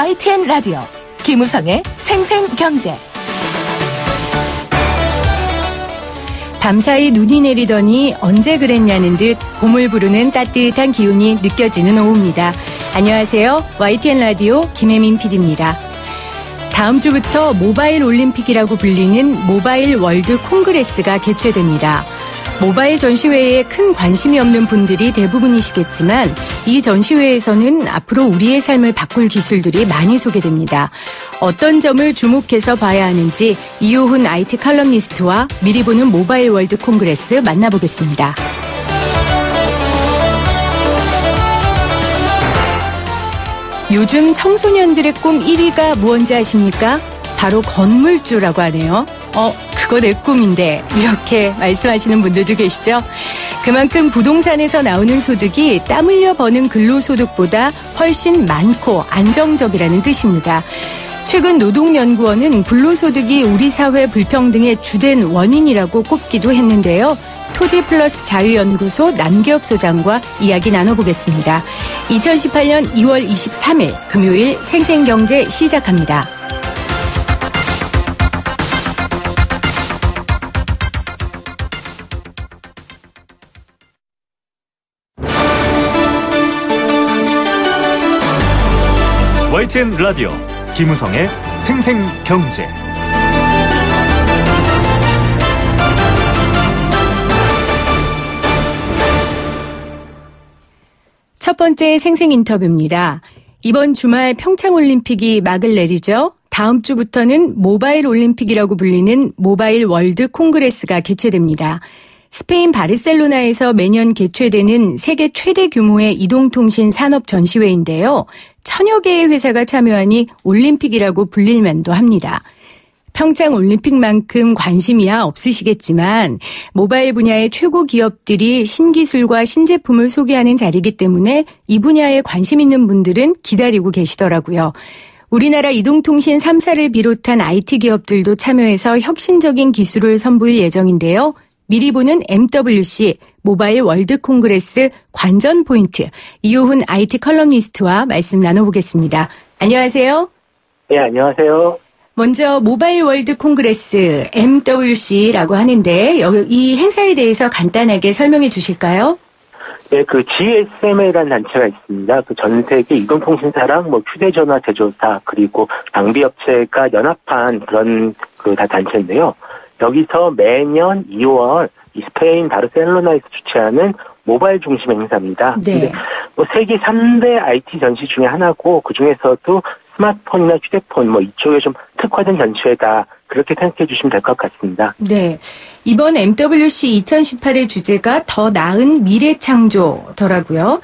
YTN 라디오 김우성의 생생경제. 밤사이 눈이 내리더니 언제 그랬냐는 듯 봄을 부르는 따뜻한 기운이 느껴지는 오후입니다. 안녕하세요. YTN 라디오 김혜민 PD입니다. 다음 주부터 모바일 올림픽이라고 불리는 모바일 월드 콩그레스가 개최됩니다. 모바일 전시회에 큰 관심이 없는 분들이 대부분이시겠지만 이 전시회에서는 앞으로 우리의 삶을 바꿀 기술들이 많이 소개됩니다. 어떤 점을 주목해서 봐야 하는지 이호훈 IT 칼럼니스트와 미리 보는 모바일 월드 콩그레스 만나보겠습니다. 요즘 청소년들의 꿈 1위가 무언지 아십니까? 바로 건물주라고 하네요. 그거 내 꿈인데 이렇게 말씀하시는 분들도 계시죠? 그만큼 부동산에서 나오는 소득이 땀 흘려 버는 근로소득보다 훨씬 많고 안정적이라는 뜻입니다. 최근 노동연구원은 근로소득이 우리 사회 불평등의 주된 원인이라고 꼽기도 했는데요. 토지플러스 자유연구소 남기업 소장과 이야기 나눠보겠습니다. 2018년 2월 23일 금요일 생생경제 시작합니다. YTN 라디오 김우성의 생생경제. 첫 번째 생생 인터뷰입니다. 이번 주말 평창올림픽이 막을 내리죠. 다음 주부터는 모바일 올림픽이라고 불리는 모바일 월드 콩그레스가 개최됩니다. 스페인 바르셀로나에서 매년 개최되는 세계 최대 규모의 이동통신 산업 전시회인데요. 1000여 개의 회사가 참여하니 올림픽이라고 불릴 만도 합니다. 평창 올림픽만큼 관심이야 없으시겠지만 모바일 분야의 최고 기업들이 신기술과 신제품을 소개하는 자리이기 때문에 이 분야에 관심 있는 분들은 기다리고 계시더라고요. 우리나라 이동통신 3사를 비롯한 IT 기업들도 참여해서 혁신적인 기술을 선보일 예정인데요. 미리 보는 MWC 모바일 월드 콩그레스 관전 포인트 이호훈 IT 컬럼니스트와 말씀 나눠보겠습니다. 안녕하세요. 네, 안녕하세요. 먼저 모바일 월드 콩그레스 MWC라고 하는데 이 행사에 대해서 간단하게 설명해 주실까요? 네, GSMA라는 단체가 있습니다. 전 세계 이동통신사랑 휴대전화 제조사 그리고 장비업체가 연합한 그런 다 단체인데요. 여기서 매년 2월 스페인 바르셀로나에서 주최하는 모바일 중심 행사입니다. 네. 세계 3대 IT 전시 중에 하나고 그 중에서도 스마트폰이나 휴대폰 이쪽에 좀 특화된 전시회다. 그렇게 생각해 주시면 될 것 같습니다. 네. 이번 MWC 2018의 주제가 더 나은 미래 창조더라고요.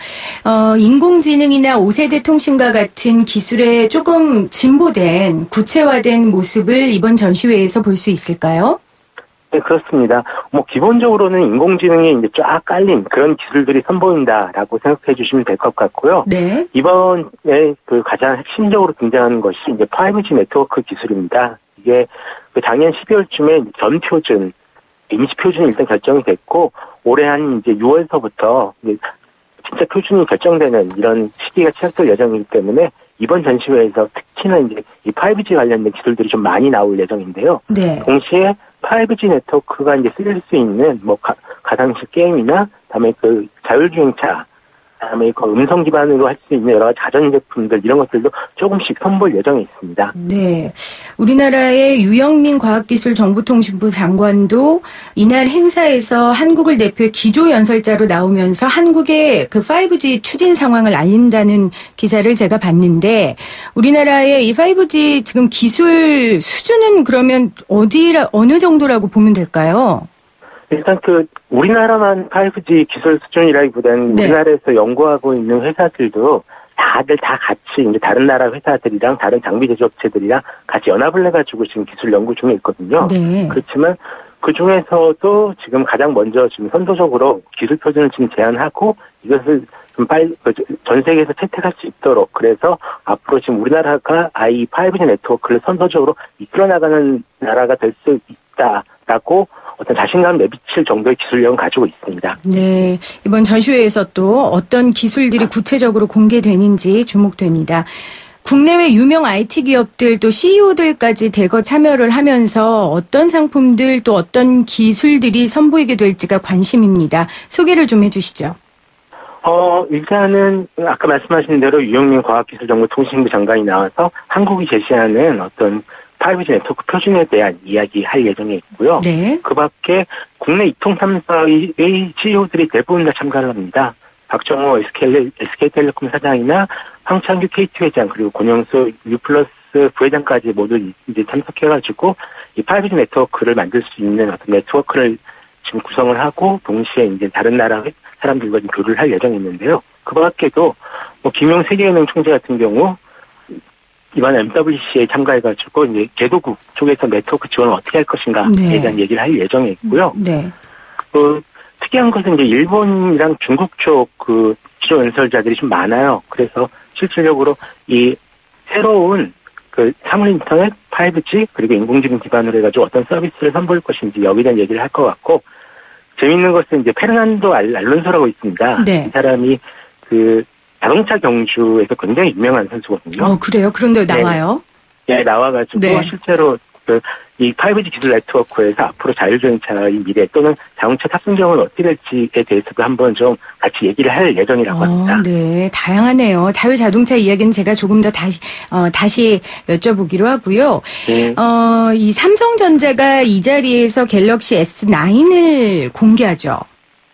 인공지능이나 5세대 통신과 같은 기술에 조금 진보된 구체화된 모습을 이번 전시회에서 볼 수 있을까요? 네, 그렇습니다. 기본적으로는 인공지능이 이제 쫙 깔린 그런 기술들이 선보인다라고 생각해 주시면 될 것 같고요. 네. 이번에 가장 핵심적으로 등장하는 것이 이제 5G 네트워크 기술입니다. 이게 작년 12월쯤에 전 표준, 임시 표준이 일단 결정이 됐고, 올해 한 이제 6월서부터 진짜 표준이 결정되는 이런 시기가 시작될 예정이기 때문에 이번 전시회에서 특히나 이제 이 5G 관련된 기술들이 좀 많이 나올 예정인데요. 네. 동시에 5G 네트워크가 이제 쓰일 수 있는 가상식 게임이나 다음에 자율주행차, 다음에 음성 기반으로 할 수 있는 여러 가지 가전제품들 이런 것들도 조금씩 선보일 예정에 있습니다. 네. 우리나라의 유영민 과학기술정보통신부 장관도 이날 행사에서 한국을 대표해 기조연설자로 나오면서 한국의 5G 추진 상황을 알린다는 기사를 제가 봤는데 우리나라의 이 5G 지금 기술 수준은 그러면 어느 정도라고 보면 될까요? 일단 우리나라만 5G 기술 수준이라기보다는 네. 우리나라에서 연구하고 있는 회사들도 다들 다 같이 이제 다른 나라 회사들이랑 다른 장비 제조업체들이랑 같이 연합을 해가지고 지금 기술 연구 중에 있거든요. 네. 그렇지만 그 중에서도 지금 가장 먼저 지금 선도적으로 기술 표준을 지금 제안하고 이것을 좀 빨리 전 세계에서 채택할 수 있도록 그래서 앞으로 지금 우리나라가 이 5G 네트워크를 선도적으로 이끌어 나가는 나라가 될 수 있다라고 어떤 자신감 내비칠 정도의 기술력은 가지고 있습니다. 네, 이번 전시회에서 또 어떤 기술들이 구체적으로 공개되는지 주목됩니다. 국내외 유명 IT 기업들 또 CEO들까지 대거 참여를 하면서 어떤 상품들 또 어떤 기술들이 선보이게 될지가 관심입니다. 소개를 좀 해주시죠. 일단은 아까 말씀하신 대로 유영민 과학기술정보통신부 장관이 나와서 한국이 제시하는 어떤 5G 네트워크 표준에 대한 이야기 할 예정에 있고요. 네. 그 밖에 국내 이통 3사의 CEO들이 대부분 다 참가를 합니다. 박정호 SK텔레콤 사장이나 황창규 KT 회장 그리고 권영수 유플러스 부회장까지 모두 이제 참석해가지고 이 5G 네트워크를 만들 수 있는 어떤 네트워크를 지금 구성을 하고 동시에 이제 다른 나라의 사람들과 좀 교류를 할 예정이 있는데요. 그 밖에도 김용 세계은행 총재 같은 경우 이번 MWC에 참가해가지고 이제 개도국 쪽에서 네트워크 지원을 어떻게 할 것인가에 네. 대한 얘기를 할 예정에 있고요. 네. 특이한 것은 이제 일본이랑 중국 쪽 그 기조 연설자들이 좀 많아요. 그래서 실질적으로 이 새로운 그 사물 인터넷, 5G 그리고 인공지능 기반으로 해가지고 어떤 서비스를 선보일 것인지 여기에 대한 얘기를 할 것 같고 재밌는 것은 이제 페르난도 알론소라고 있습니다. 네. 이 사람이 그 자동차 경주에서 굉장히 유명한 선수거든요. 그래요? 그런데 나와요? 네, 나와가지고 네. 실제로 이 5G 기술 네트워크에서 앞으로 자율주행차의 미래 또는 자동차 탑승경은 어떻게 될지에 대해서도 한번 좀 같이 얘기를 할 예정이라고 합니다. 네, 다양하네요. 자율자동차 이야기는 제가 조금 더 다시 여쭤보기로 하고요. 네. 이 삼성전자가 이 자리에서 갤럭시 S9을 공개하죠.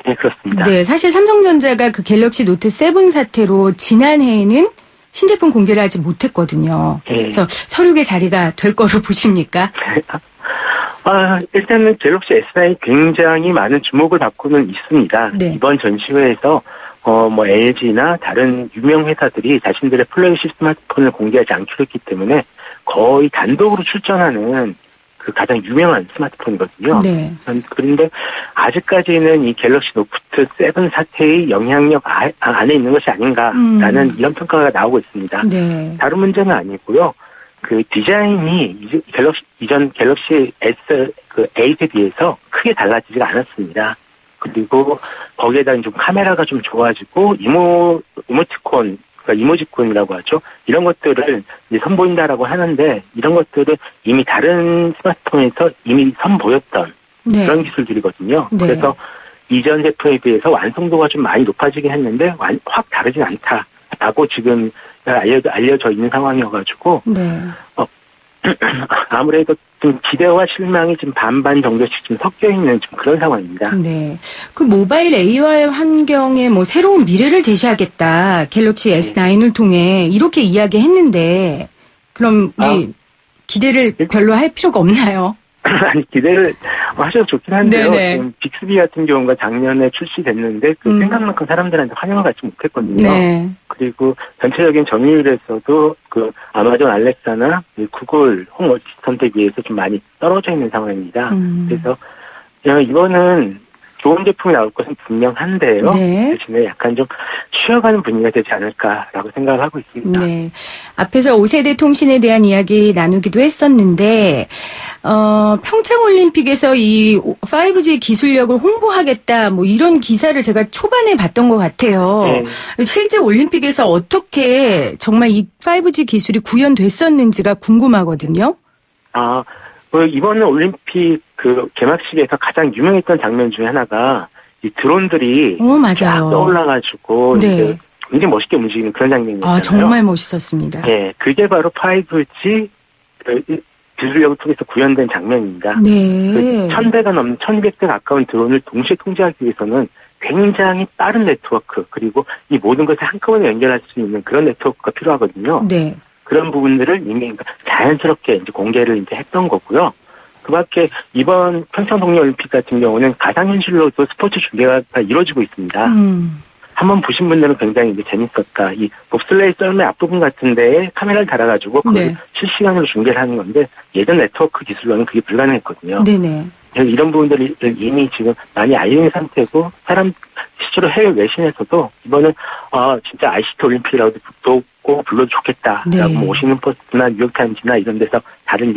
네, 그렇습니다. 네, 사실 삼성전자가 그 갤럭시 노트 7 사태로 지난해에는 신제품 공개를 하지 못했거든요. 네. 그래서 서륙의 자리가 될 거로 보십니까? 일단은 갤럭시 S9이 굉장히 많은 주목을 받고는 있습니다. 네. 이번 전시회에서 LG나 다른 유명 회사들이 자신들의 플래그십 스마트폰을 공개하지 않기로 했기 때문에 거의 단독으로 출전하는 그 가장 유명한 스마트폰이거든요. 네. 그런데 아직까지는 이 갤럭시 노트 7 사태의 영향력 안에 있는 것이 아닌가라는 이런 평가가 나오고 있습니다. 네. 다른 문제는 아니고요. 그 디자인이 이전 갤럭시 S 그 8에 비해서 크게 달라지지가 않았습니다. 그리고 거기에다 좀 카메라가 좀 좋아지고 이모티콘 그러니까 이모지콘이라고 하죠. 이런 것들을 이제 선보인다라고 하는데 이런 것들은 이미 다른 스마트폰에서 이미 선보였던 네. 그런 기술들이거든요. 네. 그래서 이전 제품에 비해서 완성도가 좀 많이 높아지긴 했는데 확 다르진 않다라고 지금 알려져 있는 상황이어가지고 네. 아무래도 좀 기대와 실망이 좀 반반 정도씩 좀 섞여 있는 좀 그런 상황입니다. 네. 그 모바일 AR 환경에 새로운 미래를 제시하겠다. 갤럭시 S9을 통해 이렇게 이야기했는데 그럼 우리 기대를 별로 할 필요가 없나요? 아니 기대를 하셔도 좋긴 한데요. 네네. 지금 빅스비 같은 경우가 작년에 출시됐는데 그 생각만큼 사람들한테 환영을 받지 못했거든요. 네. 그리고 전체적인 점유율에서도 그 아마존 알렉사나 구글 홈 어시스턴트에 비해서 좀 많이 떨어져 있는 상황입니다. 그래서 이거는 좋은 제품이 나올 것은 분명한데요. 네. 대신에 약간 좀 쉬어가는 분위기가 되지 않을까라고 생각을 하고 있습니다. 네. 앞에서 5세대 통신에 대한 이야기 나누기도 했었는데 평창올림픽에서 이 5G 기술력을 홍보하겠다 이런 기사를 제가 초반에 봤던 것 같아요. 네. 실제 올림픽에서 어떻게 정말 이 5G 기술이 구현됐었는지가 궁금하거든요. 이번 올림픽 그 개막식에서 가장 유명했던 장면 중에 하나가 이 드론들이 맞아요. 쫙 떠올라가지고 네. 이제 굉장히 멋있게 움직이는 그런 장면이었잖아요. 정말 멋있었습니다. 네, 그게 바로 5G 기술력을 통해서 구현된 장면입니다. 네. 1,000대가 넘는 1,200대 가까운 드론을 동시에 통제하기 위해서는 굉장히 빠른 네트워크 그리고 이 모든 것을 한꺼번에 연결할 수 있는 그런 네트워크가 필요하거든요. 네. 그런 부분들을 이미 자연스럽게 이제 공개를 이제 했던 거고요. 그 밖에 이번 평창 동계올림픽 같은 경우는 가상현실로도 스포츠 중계가 이루어지고 있습니다. 한번 보신 분들은 굉장히 이제 재밌었다. 이 봅슬레이 썰매 앞부분 같은 데에 카메라를 달아가지고 그걸 네. 실시간으로 중계를 하는 건데 예전 네트워크 기술로는 그게 불가능했거든요. 네네. 이런 부분들이 이미 지금 많이 알려진 상태고 실제로 해외 외신에서도 이번은 진짜 ICT 올림픽이라고 꼭 불러도 좋겠다라고 네. 워싱턴포스트나 뉴욕타임즈나 이런 데서 다른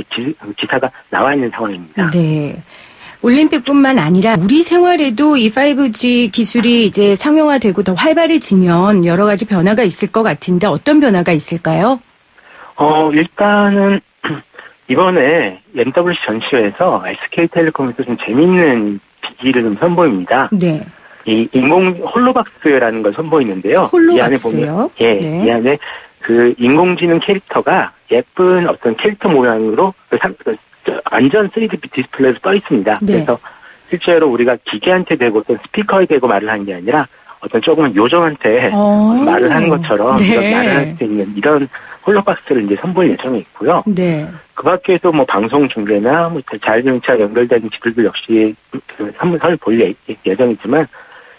기사가 나와 있는 상황입니다. 네. 올림픽뿐만 아니라 우리 생활에도 이 5G 기술이 이제 상용화되고 더 활발해지면 여러 가지 변화가 있을 것 같은데 어떤 변화가 있을까요? 일단은 이번에 MWC 전시회에서 SK텔레콤에서 좀 재밌는 기기를 좀 선보입니다. 네. 이 인공 홀로박스라는 걸 선보이는데요. 홀로박스요? 이 안에 보면 네. 이 안에 그 인공지능 캐릭터가 예쁜 어떤 캐릭터 모양으로 완전 3D 디스플레이로 떠 있습니다. 네. 그래서 실제로 우리가 기계한테 대고 어떤 스피커에 대고 말을 하는 게 아니라 어떤 조금은 요정한테 말을 하는 것처럼 네. 이런 말을 할 수 있는 이런 홀로박스를 이제 선보일 예정이 있고요. 네. 그 밖에도 뭐 방송 중계나 뭐 자율주행차 연결된 기술들 역시 선보일 예정이지만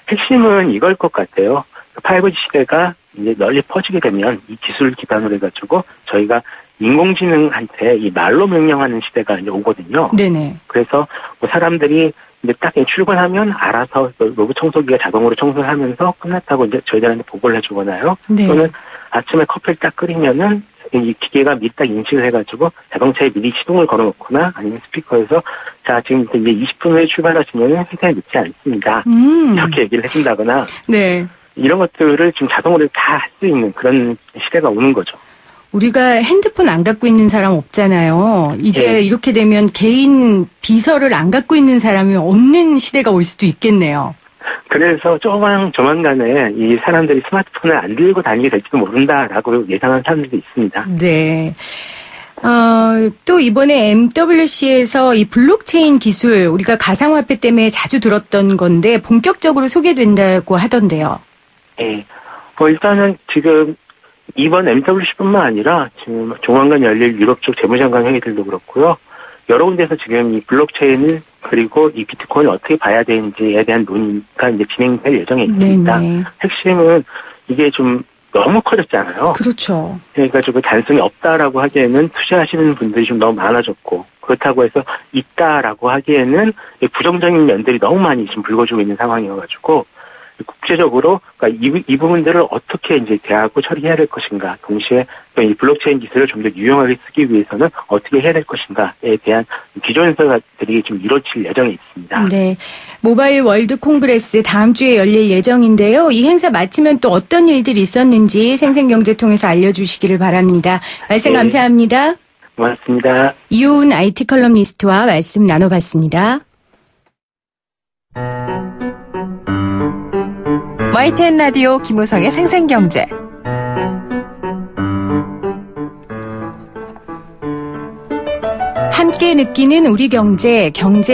핵심은 이걸 것 같아요. 5G 시대가 이제 널리 퍼지게 되면 이 기술을 기반으로 해가지고 저희가 인공지능한테 이 말로 명령하는 시대가 이제 오거든요. 네네. 그래서 뭐 사람들이 이제 딱 출근하면 알아서 로봇 청소기가 자동으로 청소를 하면서 끝났다고 이제 저희들한테 보고를 해주거나요. 네. 또는 아침에 커피를 딱 끓이면은 이 기계가 미리 딱 인식을 해가지고 자동차에 미리 시동을 걸어놓거나 아니면 스피커에서 자 지금 이제 20분 후에 출발하시면은 회사에 늦지 않습니다. 이렇게 얘기를 해준다거나 네. 이런 것들을 지금 자동으로 다 할 수 있는 그런 시대가 오는 거죠. 우리가 핸드폰 안 갖고 있는 사람 없잖아요. 이제 네. 이렇게 되면 개인 비서를 안 갖고 있는 사람이 없는 시대가 올 수도 있겠네요. 그래서 조만간에 이 사람들이 스마트폰을 안 들고 다니게 될지도 모른다라고 예상하는 사람들도 있습니다. 네. 또 이번에 MWC에서 이 블록체인 기술, 우리가 가상화폐 때문에 자주 들었던 건데 본격적으로 소개된다고 하던데요. 네. 일단은 지금 이번 MWC뿐만 아니라 지금 조만간 열릴 유럽 쪽 재무장관 회의들도 그렇고요. 여러 군데서 지금 이 블록체인을 그리고 이 비트코인을 어떻게 봐야 되는지에 대한 논의가 이제 진행될 예정에 있습니다. 네네. 핵심은 이게 좀 너무 커졌잖아요. 그렇죠. 그러니까 좀 단순히 없다라고 하기에는 투자하시는 분들이 좀 너무 많아졌고 그렇다고 해서 있다라고 하기에는 부정적인 면들이 너무 많이 지금 불거지고 있는 상황이어가지고 국제적으로 그러니까 이 부분들을 어떻게 이제 대하고 처리해야 될 것인가, 동시에 이 블록체인 기술을 좀 더 유용하게 쓰기 위해서는 어떻게 해야 될 것인가에 대한 기존 행사들이 좀 이루어질 예정에 있습니다. 네, 모바일 월드 콩그레스 다음 주에 열릴 예정인데요. 이 행사 마치면 또 어떤 일들이 있었는지 생생경제 통해서 알려주시기를 바랍니다. 말씀 네. 감사합니다. 고맙습니다. 이효은 IT 컬럼니스트와 말씀 나눠봤습니다. YTN 라디오 김우성의 생생경제. 함께 느끼는 우리 경제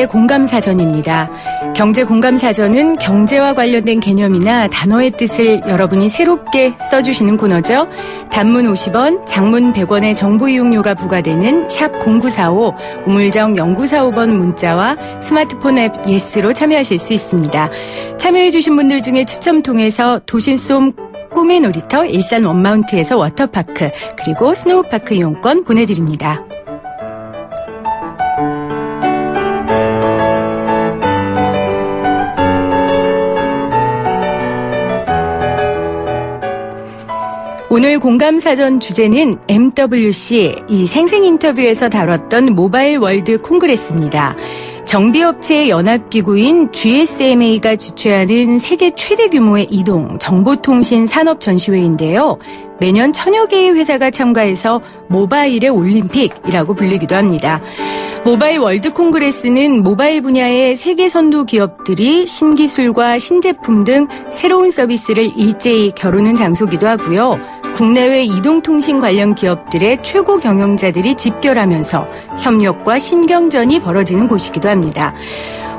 공감사전입니다. 경제공감사전은 경제와 관련된 개념이나 단어의 뜻을 여러분이 새롭게 써주시는 코너죠. 단문 50원, 장문 100원의 정보 이용료가 부과되는 샵 0945, 우물정 0945번 문자와 스마트폰 앱 예스로 참여하실 수 있습니다. 참여해주신 분들 중에 추첨 통해서 도심솜 꿈의 놀이터 일산 원마운트에서 워터파크 그리고 스노우파크 이용권 보내드립니다. 오늘 공감사전 주제는 MWC, 이 생생인터뷰에서 다뤘던 모바일 월드 콩그레스입니다. 정비업체의 연합기구인 GSMA가 주최하는 세계 최대 규모의 이동, 정보통신 산업 전시회인데요. 매년 1000여 개의 회사가 참가해서 모바일의 올림픽이라고 불리기도 합니다. 모바일 월드 콩그레스는 모바일 분야의 세계 선도 기업들이 신기술과 신제품 등 새로운 서비스를 일제히 겨루는 장소기도 하고요. 국내외 이동통신 관련 기업들의 최고 경영자들이 집결하면서 협력과 신경전이 벌어지는 곳이기도 합니다.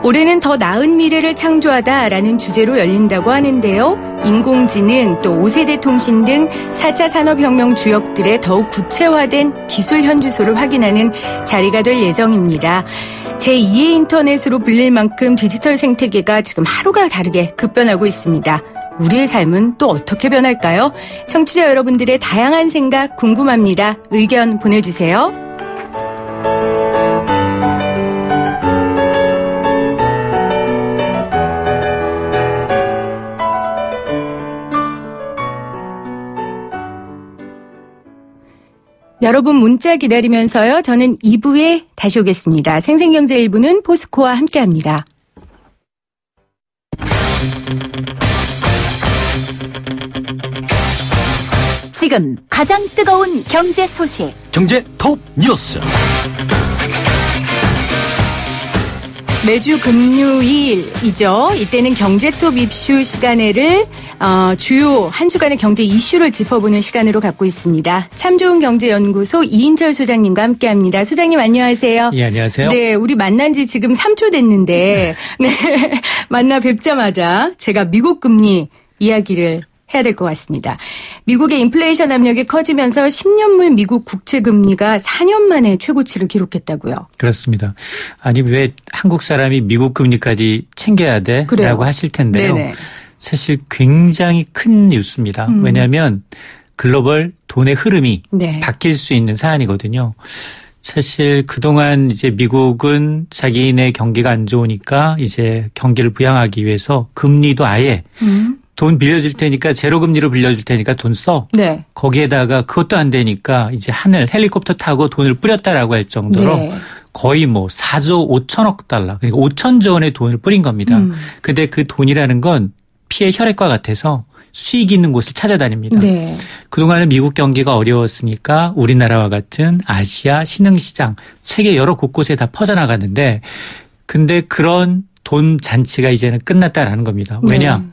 올해는 더 나은 미래를 창조하다라는 주제로 열린다고 하는데요. 인공지능 또 5세대 통신 등 4차 산업혁명 주역들의 더욱 구체화된 기술 현주소를 확인하는 자리가 될 예정입니다. 제2의 인터넷으로 불릴 만큼 디지털 생태계가 지금 하루가 다르게 급변하고 있습니다. 우리의 삶은 또 어떻게 변할까요? 청취자 여러분들의 다양한 생각 궁금합니다. 의견 보내주세요. 여러분 문자 기다리면서요. 저는 2부에 다시 오겠습니다. 생생경제 1부는 포스코와 함께합니다. 지금 가장 뜨거운 경제 소식. 경제 톱 뉴스. 매주 금요일이죠. 이때는 경제톱 이슈 시간을 주요 한 주간의 경제 이슈를 짚어보는 시간으로 갖고 있습니다. 참 좋은 경제연구소 이인철 소장님과 함께합니다. 소장님 안녕하세요. 예, 안녕하세요. 네, 우리 만난 지 지금 3초 됐는데 네, 만나 뵙자마자 제가 미국 금리 이야기를 해야 될 것 같습니다. 미국의 인플레이션 압력이 커지면서 10년물 미국 국채 금리가 4년 만에 최고치를 기록했다고요. 그렇습니다. 아니 왜 한국 사람이 미국 금리까지 챙겨야 돼? 그래요. 라고 하실 텐데요. 네네. 사실 굉장히 큰 뉴스입니다. 왜냐하면 글로벌 돈의 흐름이 네. 바뀔 수 있는 사안이거든요. 사실 그동안 이제 미국은 자기네 경기가 안 좋으니까 이제 경기를 부양하기 위해서 금리도 아예 돈 빌려줄 테니까 제로금리로 빌려줄 테니까 돈 써. 네. 거기에다가 그것도 안 되니까 이제 하늘 헬리콥터 타고 돈을 뿌렸다라고 할 정도로 네. 거의 뭐 4조 5천억 달러 그러니까 5천조 원의 돈을 뿌린 겁니다. 근데 그 돈이라는 건 피의 혈액과 같아서 수익 있는 곳을 찾아다닙니다. 네. 그동안은 미국 경기가 어려웠으니까 우리나라와 같은 아시아 신흥시장 세계 여러 곳곳에 다 퍼져나갔는데 근데 그런 돈 잔치가 이제는 끝났다라는 겁니다. 왜냐?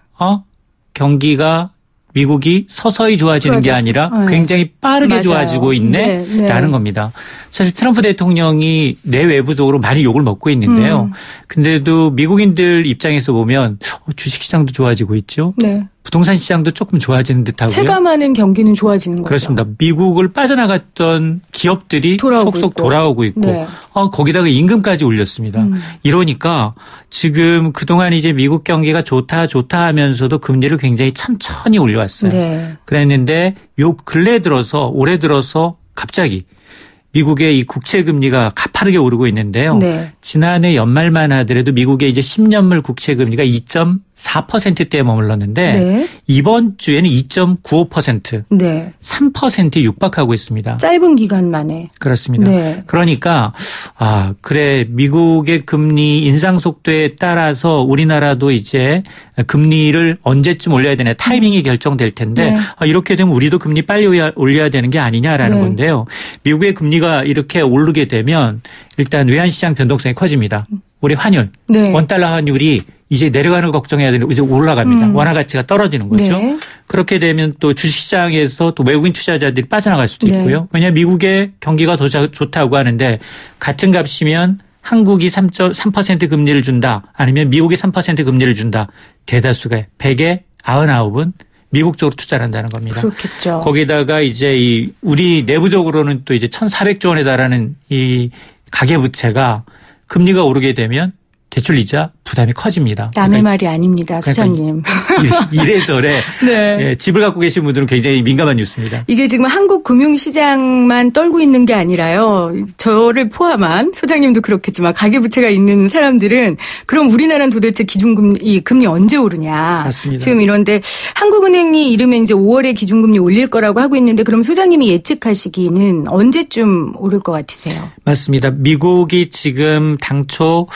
경기가 미국이 서서히 좋아지는 게 아니라 굉장히 빠르게 맞아요. 좋아지고 있네라는 겁니다. 사실 트럼프 대통령이 내외부적으로 많이 욕을 먹고 있는데요. 근데도 미국인들 입장에서 보면 주식시장도 좋아지고 있죠. 네. 부동산 시장도 조금 좋아지는 듯하고요. 체감하는 경기는 좋아지는 거죠. 그렇습니다. 미국을 빠져나갔던 기업들이 속속 돌아오고 있고 네. 거기다가 임금까지 올렸습니다. 이러니까 지금 그동안 이제 미국 경기가 좋다 하면서도 금리를 굉장히 천천히 올려왔어요. 네. 그랬는데 요 근래 들어서 올해 들어서 갑자기 미국의 이 국채 금리가 가파르게 오르고 있는데요. 네. 지난해 연말만 하더라도 미국의 이제 10년물 국채 금리가 2.4%대에 머물렀는데 네. 이번 주에는 2.95%, 네. 3%에 육박하고 있습니다. 짧은 기간 만에. 그렇습니다. 네. 그러니까 그래 미국의 금리 인상 속도에 따라서 우리나라도 이제 금리를 언제쯤 올려야 되냐 타이밍이 결정될 텐데 네. 이렇게 되면 우리도 금리 빨리 올려야 되는 게 아니냐라는 네. 건데요. 미국의 금리가 이렇게 오르게 되면 일단 외환시장 변동성이 커집니다. 우리 환율, 네. 원달러 환율이 이제 내려가는 걸 걱정해야 되는데 이제 올라갑니다. 원화 가치가 떨어지는 거죠. 네. 그렇게 되면 또 주식시장에서 또 외국인 투자자들이 빠져나갈 수도 네. 있고요. 왜냐하면 미국의 경기가 더 좋다고 하는데 같은 값이면 한국이 3% 금리를 준다 아니면 미국이 3% 금리를 준다. 대다수가 100에 99은 미국 쪽으로 투자를 한다는 겁니다. 그렇겠죠. 거기다가 이제 우리 내부적으로는 또 이제 1,400조 원에 달하는 이 가계부채가 금리가 오르게 되면 대출이자 부담이 커집니다. 남의 말이 아닙니다, 소장님. 이래저래 네. 집을 갖고 계신 분들은 굉장히 민감한 뉴스입니다. 이게 지금 한국 금융시장만 떨고 있는 게 아니라요. 저를 포함한 소장님도 그렇겠지만 가계부채가 있는 사람들은 그럼 우리나라는 도대체 기준금리 금리 언제 오르냐. 맞습니다. 지금 이런데 한국은행이 이르면 이제 5월에 기준금리 올릴 거라고 하고 있는데 그럼 소장님이 예측하시기는 언제쯤 오를 것 같으세요? 맞습니다. 미국이 지금 당초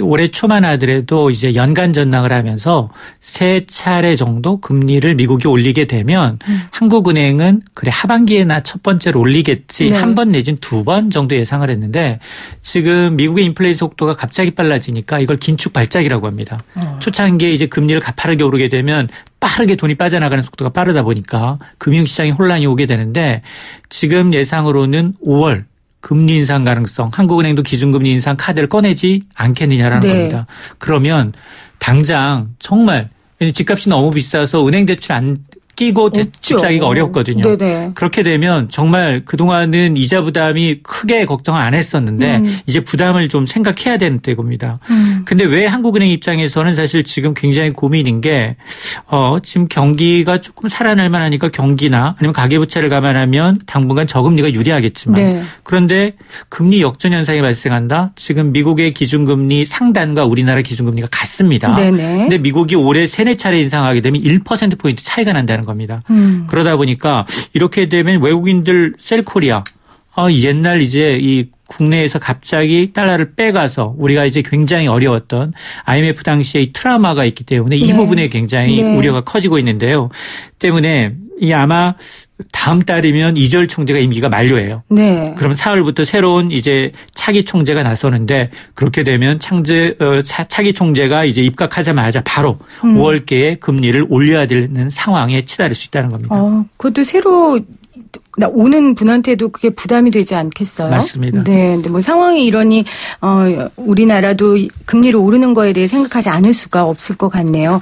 올해 초만 하더라도 이제 연간 전망을 하면서 3차례 정도 금리를 미국이 올리게 되면 한국은행은 그래 하반기에나 첫 번째로 올리겠지 네. 한 번 내진 2번 정도 예상을 했는데 지금 미국의 인플레이션 속도가 갑자기 빨라지니까 이걸 긴축 발작이라고 합니다. 초창기에 이제 금리를 가파르게 오르게 되면 빠르게 돈이 빠져나가는 속도가 빠르다 보니까 금융시장에 혼란이 오게 되는데 지금 예상으로는 5월 금리 인상 가능성, 한국은행도 기준금리 인상 카드를 꺼내지 않겠느냐라는 네. 겁니다. 그러면 당장 정말 집값이 너무 비싸서 은행 대출 안 끼고 집 사기가 어렵거든요. 네네. 그렇게 되면 정말 그동안은 이자 부담이 크게 걱정을 안 했었는데 이제 부담을 좀 생각해야 되는 때입니다. 근데 왜 한국은행 입장에서는 사실 지금 굉장히 고민인 게 지금 경기가 조금 살아날 만하니까 경기나 아니면 가계부채를 감안하면 당분간 저금리가 유리하겠지만 네. 그런데 금리 역전 현상이 발생한다. 지금 미국의 기준금리 상단과 우리나라 기준금리가 같습니다. 네네. 근데 미국이 올해 3-4차례 인상하게 되면 1%포인트 차이가 난다는 겁니다. 그러다 보니까 이렇게 되면 외국인들 셀코리아 옛날 이제 이 국내에서 갑자기 달러를 빼가서 우리가 이제 굉장히 어려웠던 IMF 당시에 이 트라우마가 있기 때문에 이 부분에 굉장히 우려가 커지고 있는데요. 때문에 이 아마 다음 달이면 이주열 총재가 임기가 만료해요. 네. 그러면 4월부터 새로운 이제 차기 총재가 나서는데 그렇게 되면 차기 총재가 이제 입각하자마자 바로 5월께에 금리를 올려야 되는 상황에 치달을 수 있다는 겁니다. 그것도 새로 오는 분한테도 그게 부담이 되지 않겠어요? 맞습니다. 네. 근데 뭐 상황이 이러니 우리나라도 금리를 오르는 거에 대해 생각하지 않을 수가 없을 것 같네요.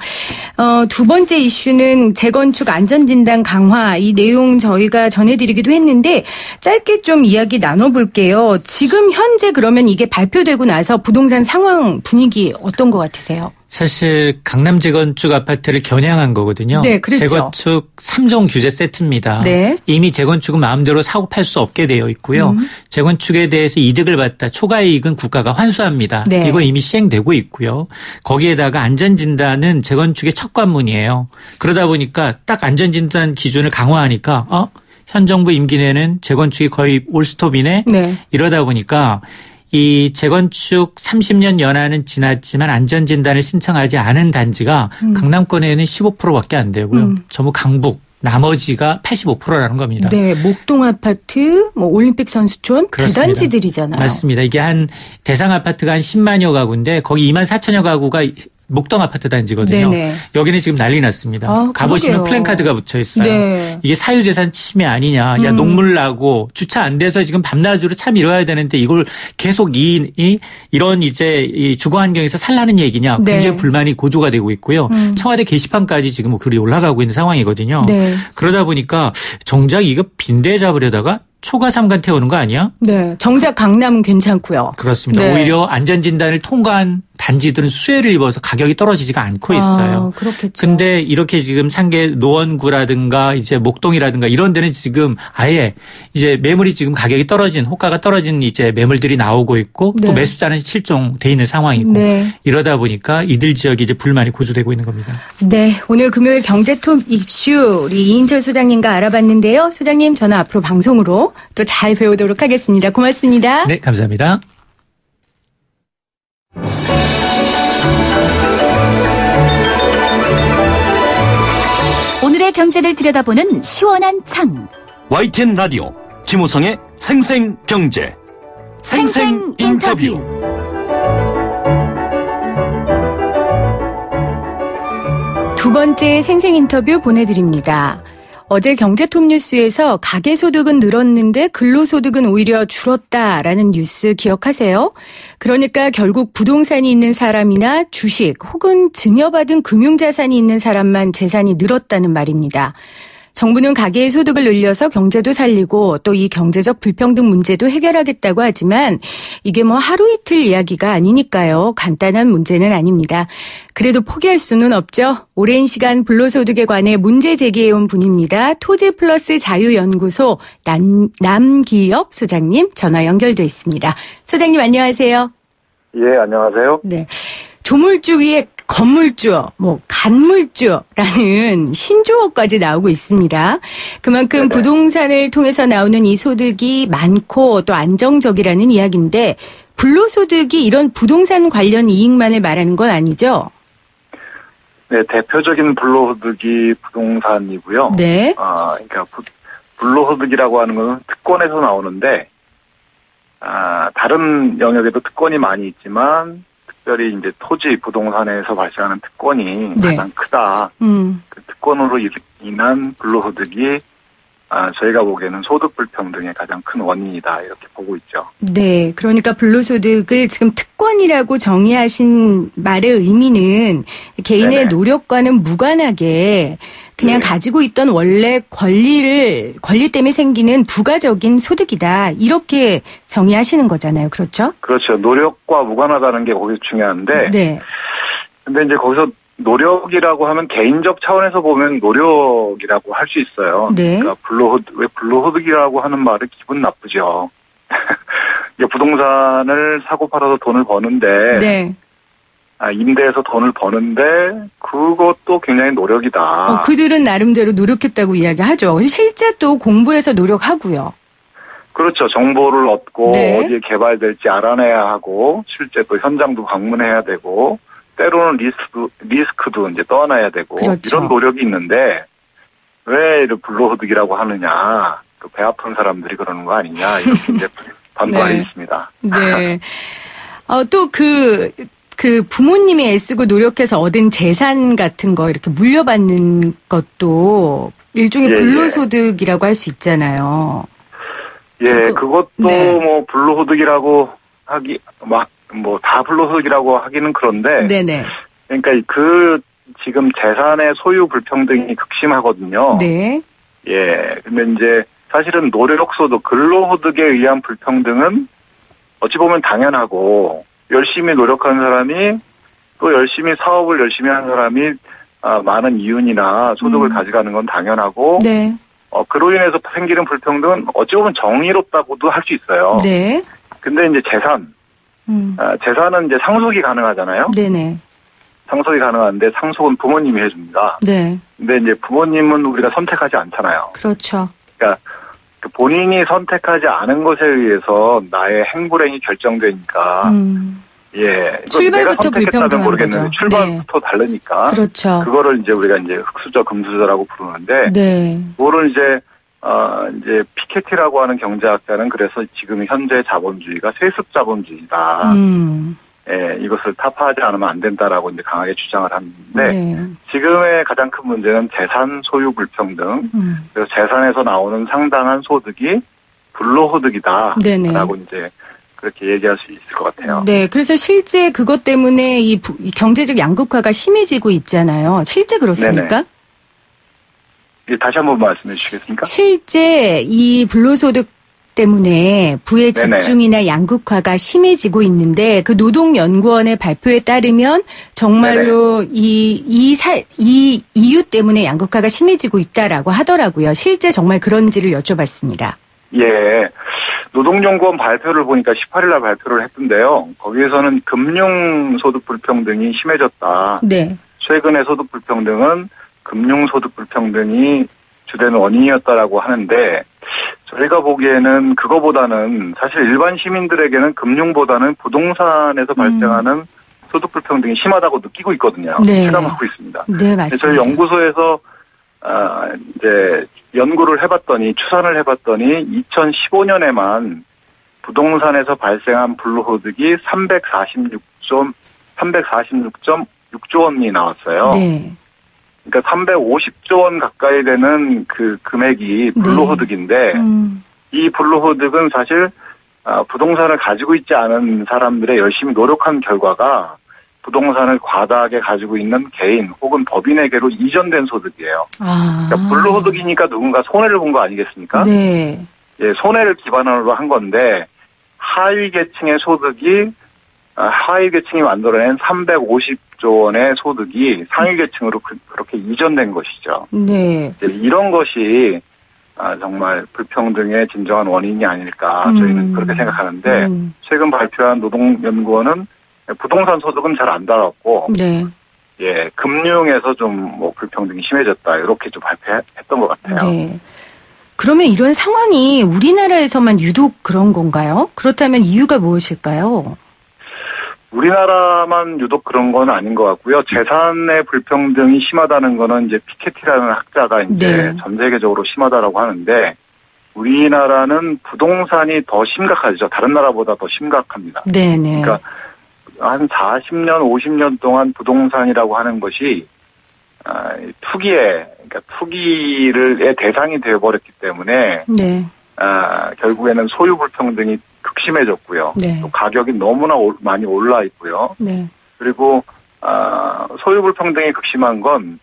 두 번째 이슈는 재건축 안전진단 강화. 이 내용 저희가 전해드리기도 했는데 짧게 좀 이야기 나눠볼게요. 지금 현재 그러면 이게 발표되고 나서 부동산 상황 분위기 어떤 것 같으세요? 사실 강남 재건축 아파트를 겨냥한 거거든요. 네, 그렇죠. 재건축 3종 규제 세트입니다. 네. 이미 재건축은 마음대로 사고 팔 수 없게 되어 있고요. 재건축에 대해서 이득을 받다 초과이익은 국가가 환수합니다. 네. 이거 이미 시행되고 있고요. 거기에다가 안전진단은 재건축의 첫 관문이에요. 그러다 보니까 딱 안전진단 기준을 강화하니까 현 정부 임기 내는 재건축이 거의 올스톱이네. 네. 이러다 보니까 이 재건축 30년 연한은 지났지만 안전진단을 신청하지 않은 단지가 강남권에는 15%밖에 안 되고요. 전부 강북, 나머지가 85%라는 겁니다. 네, 목동 아파트, 뭐 올림픽 선수촌, 그렇습니다. 대단지들이잖아요. 맞습니다. 이게 대상 아파트가 한 10만여 가구인데 거기 2만 4천여 가구가 목동 아파트 단지거든요. 네네. 여기는 지금 난리 났습니다. 가보시면 그러게요. 플랜카드가 붙여 있어요. 네. 이게 사유재산 침해 아니냐. 야, 녹물 나고 주차 안 돼서 지금 밤낮으로 차 미뤄야 되는데 이걸 계속 이런 이제 이 주거 환경에서 살라는 얘기냐. 네. 굉장히 불만이 고조가 되고 있고요. 청와대 게시판까지 지금 글이 올라가고 있는 상황이거든요. 네. 그러다 보니까 정작 이거 빈대 잡으려다가 초과 3간 태우는 거 아니야? 네. 정작 강남은 괜찮고요. 그렇습니다. 네. 오히려 안전진단을 통과한 단지들은 수혜를 입어서 가격이 떨어지지가 않고 있어요. 그렇겠죠. 근데 이렇게 지금 상계 노원구라든가 이제 목동이라든가 이런 데는 지금 아예 이제 매물이 지금 가격이 떨어진 호가가 떨어진 이제 매물들이 나오고 있고 네. 또 매수자는 실종돼 있는 상황이고 네. 이러다 보니까 이들 지역이 이제 불만이 고조되고 있는 겁니다. 네. 오늘 금요일 경제톱 이슈 우리 이인철 소장님과 알아봤는데요. 소장님 저는 앞으로 방송으로 또 잘 배우도록 하겠습니다. 고맙습니다. 네, 감사합니다. 오늘의 경제를 들여다보는 시원한 창. YTN 라디오 김우성의 생생경제 생생 인터뷰. 두 번째 생생 인터뷰 보내드립니다. 어제 경제톱 뉴스에서 가계소득은 늘었는데 근로소득은 오히려 줄었다라는 뉴스 기억하세요? 그러니까 결국 부동산이 있는 사람이나 주식 혹은 증여받은 금융자산이 있는 사람만 재산이 늘었다는 말입니다. 정부는 가계의 소득을 늘려서 경제도 살리고 또 이 경제적 불평등 문제도 해결하겠다고 하지만 이게 뭐 하루 이틀 이야기가 아니니까요. 간단한 문제는 아닙니다. 그래도 포기할 수는 없죠. 오랜 시간 불로소득에 관해 문제 제기해온 분입니다. 토지플러스 자유연구소 남기엽 소장님 전화 연결돼 있습니다. 소장님 안녕하세요. 예, 안녕하세요. 네. 조물주 위에 건물주, 간물주라는 신조어까지 나오고 있습니다. 그만큼 네네. 부동산을 통해서 나오는 이 소득이 많고 또 안정적이라는 이야기인데 불로소득이 이런 부동산 관련 이익만을 말하는 건 아니죠? 네, 대표적인 불로소득이 부동산이고요. 네. 그러니까 불로소득이라고 하는 것은 특권에서 나오는데, 다른 영역에도 특권이 많이 있지만, 특별히 이제 토지, 부동산에서 발생하는 특권이 네. 가장 크다. 그 특권으로 인한 불로소득이 저희가 보기에는 소득 불평등의 가장 큰 원인이다 이렇게 보고 있죠. 네. 그러니까 불로소득을 지금 특권이라고 정의하신 말의 의미는 개인의 네네. 노력과는 무관하게 그냥 네. 가지고 있던 원래 권리 때문에 생기는 부가적인 소득이다. 이렇게 정의하시는 거잖아요. 그렇죠? 그렇죠. 노력과 무관하다는 게 거기서 중요한데, 네. 근데 이제 거기서 노력이라고 하면 개인적 차원에서 보면 노력이라고 할 수 있어요. 네. 그러니까 왜 불로소득이라고 하는 말은 기분 나쁘죠. 이게 부동산을 사고 팔아서 돈을 버는데, 네. 임대해서 돈을 버는데 그것도 굉장히 노력이다. 그들은 나름대로 노력했다고 이야기하죠. 실제 또 공부해서 노력하고요. 그렇죠. 정보를 얻고 네. 어디에 개발될지 알아내야 하고 실제 또 현장도 방문해야 되고 때로는 리스크도 이제 떠안아야 되고 그렇죠. 이런 노력이 있는데 왜 불로소득이라고 하느냐, 배 아픈 사람들이 그러는 거 아니냐, 이렇게 이제 반발이 네. 있습니다. 네. 또 그 부모님이 애쓰고 노력해서 얻은 재산 같은 거 이렇게 물려받는 것도 일종의 예, 불로소득이라고 할 수 있잖아요. 예, 그것도 네. 뭐 불로소득이라고 다 불로소득이라고 하기는 그런데, 네네. 그러니까 지금 재산의 소유 불평등이 극심하거든요. 네. 예, 근데 이제 사실은 노력소득, 근로소득에 의한 불평등은 어찌 보면 당연하고, 열심히 노력한 사람이 또 열심히 사업을 열심히 한 사람이 많은 이윤이나 소득을 가져가는 건 당연하고, 네. 그로 인해서 생기는 불평등은 어찌 보면 정의롭다고도 할 수 있어요. 네. 근데 이제 재산은 이제 상속이 가능하잖아요. 네네. 상속이 가능한데 상속은 부모님이 해줍니다. 네. 근데 이제 부모님은 우리가 선택하지 않잖아요. 그렇죠. 그러니까 본인이 선택하지 않은 것에 의해서 나의 행불행이 결정되니까, 예. 내가 출발부터 선택했다면 불평등한 모르겠는데 거죠. 출발부터 다르니까. 그렇죠. 그거를 이제 우리가 이제 흑수저, 금수저라고 부르는데, 네. 그거를 이제 피케티라고 하는 경제학자는 그래서 지금 현재 자본주의가 세습 자본주의다. 예, 이것을 타파하지 않으면 안 된다라고 이제 강하게 주장을 하는데, 네. 지금의 가장 큰 문제는 재산 소유 불평등, 그래서 재산에서 나오는 상당한 소득이 불로소득이다라고 네네. 이제 그렇게 얘기할 수 있을 것 같아요. 네. 그래서 실제 그것 때문에 이 경제적 양극화가 심해지고 있잖아요. 실제 그렇습니까? 네네. 다시 한번 말씀해 주시겠습니까? 실제 이 불로소득 때문에 부의 네네. 집중이나 양극화가 심해지고 있는데 그 노동연구원의 발표에 따르면 정말로 이 이유 때문에 양극화가 심해지고 있다라고 하더라고요. 실제 정말 그런지를 여쭤봤습니다. 예. 노동연구원 발표를 보니까 18일 날 발표를 했던데요. 거기에서는 금융소득 불평등이 심해졌다. 네. 최근의 소득 불평등은 금융소득 불평등이 주된 원인이었다라고 하는데, 저희가 보기에는 그거보다는 사실 일반 시민들에게는 금융보다는 부동산에서 발생하는 소득 불평등이 심하다고 느끼고 있거든요. 네. 체감하고 있습니다. 네, 맞습니다. 저희 연구소에서 이제 연구를 해봤더니, 추산을 해봤더니 2015년에만 부동산에서 발생한 불로소득이 346.6조 원이 나왔어요. 네. 그러니까 350조 원 가까이 되는 그 금액이 불로소득인데, 이 불로소득은 사실 부동산을 가지고 있지 않은 사람들의 열심히 노력한 결과가 부동산을 과다하게 가지고 있는 개인 혹은 법인에게로 이전된 소득이에요. 그러니까 불로소득이니까 누군가 손해를 본 거 아니겠습니까? 네. 예, 손해를 기반으로 한 건데, 하위 계층의 소득이 하위 계층이 만들어낸 350조 원의 소득이 상위 계층으로 그렇게 이전된 것이죠. 네. 이런 것이 정말 불평등의 진정한 원인이 아닐까 저희는 그렇게 생각하는데, 최근 발표한 노동연구원은 부동산 소득은 잘 안 달았고, 네. 예, 금융에서 좀 뭐 불평등이 심해졌다 이렇게 좀 발표했던 것 같아요. 네. 그러면 이런 상황이 우리나라에서만 유독 그런 건가요? 그렇다면 이유가 무엇일까요? 우리나라만 유독 그런 건 아닌 것 같고요. 재산의 불평등이 심하다는 거는 이제 피케티라는 학자가 이제 전 세계적으로 심하다라고 하는데, 우리나라는 부동산이 더 심각하죠. 다른 나라보다 더 심각합니다. 네네. 그러니까 한 40년, 50년 동안 부동산이라고 하는 것이 그러니까 투기의 대상이 되어버렸기 때문에, 네. 결국에는 소유 불평등이 극심해졌고요. 네. 또 가격이 너무나 많이 올라 있고요. 네. 그리고 소유 불평등이 극심한 건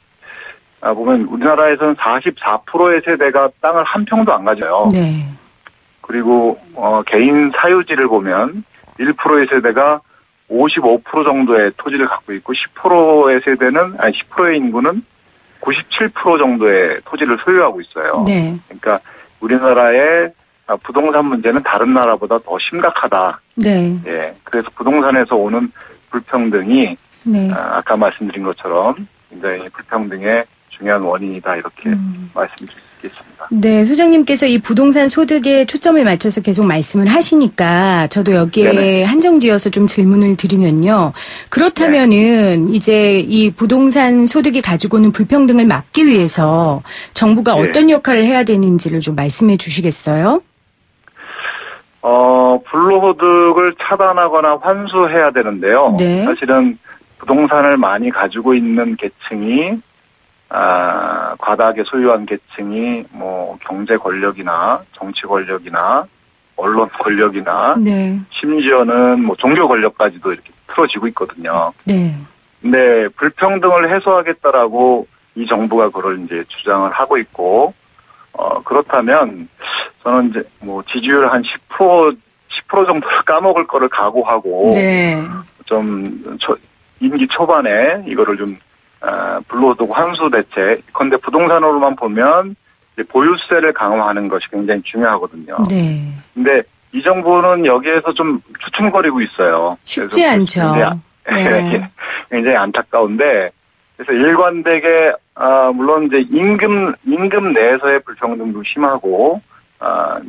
보면 우리나라에서는 44%의 세대가 땅을 한 평도 안 가져요. 네. 그리고 개인 사유지를 보면 1%의 세대가 55% 정도의 토지를 갖고 있고 10%의 인구는 97% 정도의 토지를 소유하고 있어요. 네. 그러니까 우리나라의 부동산 문제는 다른 나라보다 더 심각하다. 네. 예. 그래서 부동산에서 오는 불평등이 네. 아까 말씀드린 것처럼 굉장히 불평등의 중요한 원인이다 이렇게 말씀드립니다. 있겠습니다. 네, 소장님께서 이 부동산 소득에 초점을 맞춰서 계속 말씀을 하시니까 저도 여기에 네네. 한정지어서 좀 질문을 드리면요. 그렇다면은 이제 이 부동산 소득이 가지고 오는 불평등을 막기 위해서 정부가 어떤 역할을 해야 되는지를 좀 말씀해 주시겠어요? 불로소득을 차단하거나 환수해야 되는데요. 네. 사실은 부동산을 많이 가지고 있는 계층이 과다하게 소유한 계층이 뭐 경제 권력이나 정치 권력이나 언론 권력이나 네. 심지어는 뭐 종교 권력까지도 이렇게 틀어지고 있거든요. 네. 근데 불평등을 해소하겠다라고 이 정부가 그걸 이제 주장을 하고 있고, 그렇다면 저는 이제 뭐 지지율 한 10% 정도를 까먹을 거를 각오하고 네. 좀 임기 초반에 이거를 좀 불로소득 환수 대책. 그런데 부동산으로만 보면 이제 보유세를 강화하는 것이 굉장히 중요하거든요. 네. 근데 이 정부는 여기에서 좀 추춤거리고 있어요. 쉽지 않죠. 네. 굉장히 안타까운데, 그래서 일관되게 물론 이제 임금 내에서의 불평등도 심하고,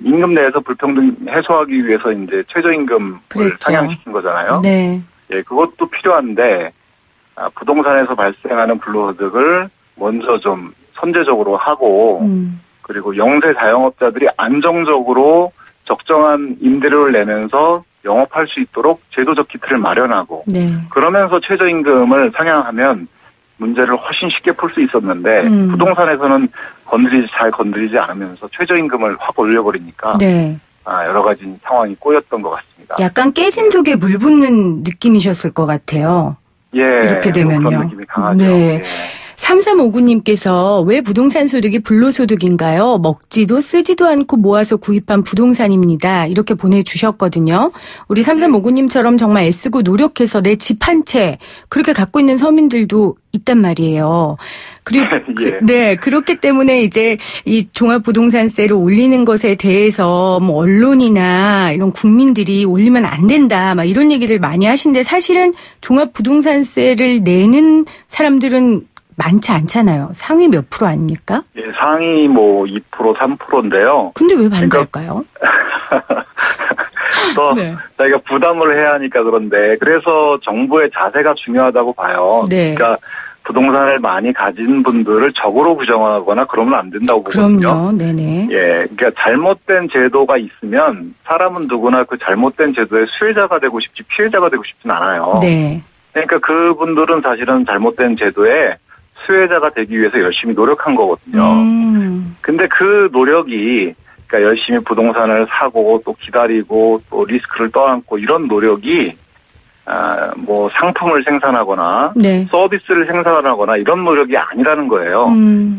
임금 내에서 불평등 해소하기 위해서 이제 최저임금을 그랬죠. 상향시킨 거잖아요. 네. 예, 그것도 필요한데, 부동산에서 발생하는 불로소득을 먼저 좀 선제적으로 하고, 그리고 영세 자영업자들이 안정적으로 적정한 임대료를 내면서 영업할 수 있도록 제도적 기틀을 마련하고, 네. 그러면서 최저임금을 상향하면 문제를 훨씬 쉽게 풀 수 있었는데, 부동산에서는 잘 건드리지 않으면서 최저임금을 확 올려버리니까, 네. 여러 가지 상황이 꼬였던 것 같습니다. 약간 깨진 독에 물 붓는 느낌이셨을 것 같아요. 예. 이렇게 되면요. 그런 느낌이 강하죠. 네. 예. 3359님께서 왜 부동산 소득이 불로소득인가요? 먹지도 쓰지도 않고 모아서 구입한 부동산입니다. 이렇게 보내주셨거든요. 우리 3359님처럼 정말 애쓰고 노력해서 내 집 한 채 그렇게 갖고 있는 서민들도 있단 말이에요. 그리고 예. 네, 그렇기 때문에 이제 이 종합부동산세를 올리는 것에 대해서 뭐 언론이나 이런 국민들이 올리면 안 된다, 막 이런 얘기를 많이 하시는데 사실은 종합부동산세를 내는 사람들은 많지 않잖아요. 상위 몇 프로 아닙니까? 예, 상위 뭐 2%, 3%인데요. 근데 왜 반대할까요? 또 네. 저희가 부담을 해야 하니까 그런데, 그래서 정부의 자세가 중요하다고 봐요. 네. 그러니까 부동산을 많이 가진 분들을 적으로 규정하거나 그러면 안 된다고 보거든요. 그럼요. 네네. 예, 그러니까 잘못된 제도가 있으면 사람은 누구나 그 잘못된 제도의 수혜자가 되고 싶지 피해자가 되고 싶진 않아요. 네. 그러니까 그분들은 사실은 잘못된 제도에 수혜자가 되기 위해서 열심히 노력한 거거든요. 근데 그 노력이, 그러니까 열심히 부동산을 사고 또 기다리고 또 리스크를 떠안고 이런 노력이 뭐 상품을 생산하거나 네. 서비스를 생산하거나 이런 노력이 아니라는 거예요.